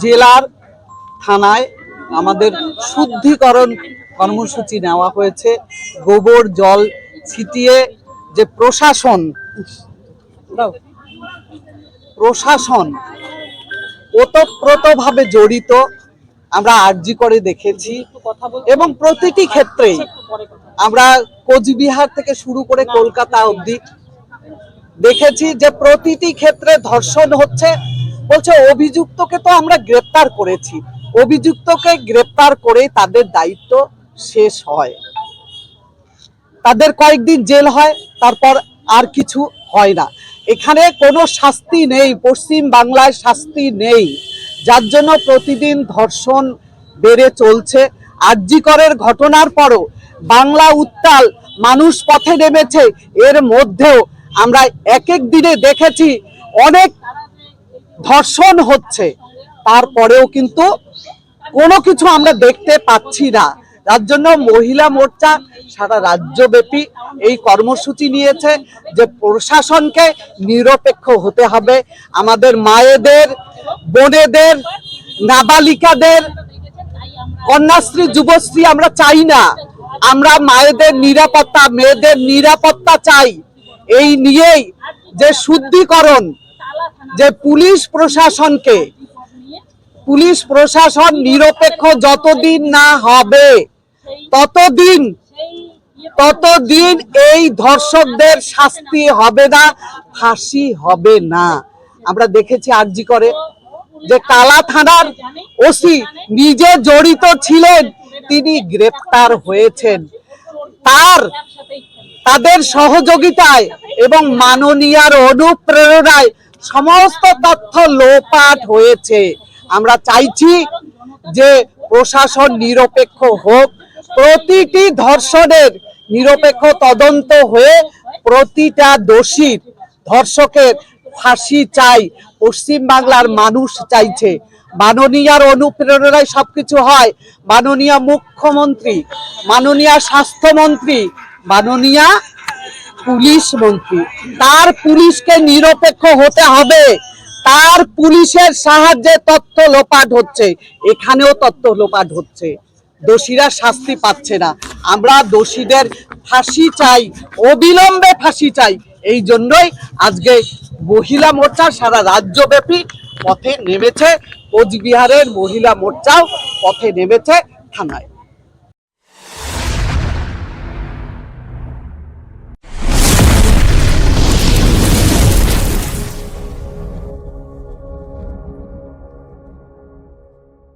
জেলার থানায় আমাদের শুদ্ধিকরণ কর্মসূচি নেওয়া হয়েছে। গোবর জল ছিটিয়ে যে প্রশাসন ওতপ্রোতভাবে জড়িত আমরা আরজি করে দেখেছি, এবং প্রতিটি ক্ষেত্রেই আমরা কোচবিহার থেকে শুরু করে কলকাতা অবধি দেখেছি যে প্রতিটি ক্ষেত্রে ধর্ষণ হচ্ছে। বলছে অভিযুক্তকে তো আমরা গ্রেপ্তার করেছি, অভিযুক্তকে গ্রেপ্তার করে তাদের দায়িত্ব শেষ হয়, তাদের কয়েকদিন জেল হয়, তারপর আর কিছু হয় না। এখানে কোনো শাস্তি নেই, পশ্চিম বাংলায় শাস্তি নেই, যার জন্য প্রতিদিন ধর্ষণ বেড়ে চলছে। আরজি করের ঘটনার পরও বাংলা উত্তাল, মানুষ পথে নেমেছে। এর মধ্যেও আমরা এক এক দিনে দেখেছি অনেক ধর্ষণ হচ্ছে, তারপরেও কিন্তু কোনো কিছু আমরা দেখতে পাচ্ছি না। তার জন্য মহিলা মোর্চা সারা রাজ্যব্যাপী এই কর্মসূচি নিয়েছে যে প্রশাসনকে নিরপেক্ষ হতে হবে। আমাদের মায়েদের, বোনেদের, নাবালিকাদের, কন্যাশ্রী, যুবশ্রী আমরা চাই না। আমরা মায়েদের নিরাপত্তা, মেয়েদের নিরাপত্তা চাই। এই নিয়েই যে শুদ্ধিকরণ, যে পুলিশ প্রশাসন নিরপেক্ষ যতদিন না হবে ততদিন এই ধর্ষকদের শাস্তি হবে না, ফাঁসি হবে না। আমরা দেখেছি আরজি করে যে কালা থানার ওসি নিজে জড়িত ছিলেন, তিনি গ্রেপ্তার হয়েছেন। তাদের সহযোগিতায় এবং মাননীয়ার অনুপ্রেরণায় সমস্ত তথ্য লোপাট হয়েছে। আমরা চাইছি যে প্রশাসন নিরপেক্ষ হোক, প্রতিটি ধর্ষণের নিরপেক্ষ তদন্ত হয়ে প্রতিটা দোষীর, ধর্ষকের ফাঁসি চাই। পশ্চিম বাংলার মানুষ চাইছে। মাননীয়ার অনুপ্রেরণায় সবকিছু হয়। মাননীয় মুখ্যমন্ত্রী, মাননীয় স্বাস্থ্যমন্ত্রী, মাননীয় পুলিশ মন্ত্রী, তার পুলিশকে নিরপেক্ষ হতে হবে। তার পুলিশের সাহায্যে তথ্য লোপাট হচ্ছে, এখানেও তথ্য লোপাট হচ্ছে, দোষীরা শাস্তি পাচ্ছে না। আমরা দোষীদের ফাঁসি চাই, অবিলম্বে ফাঁসি চাই। এই জন্যই আজকে মহিলা মোর্চা সারা রাজ্যব্যাপী পথে নেমেছে। কোচবিহারের মহিলা মোর্চাও পথে নেমেছে থানায়।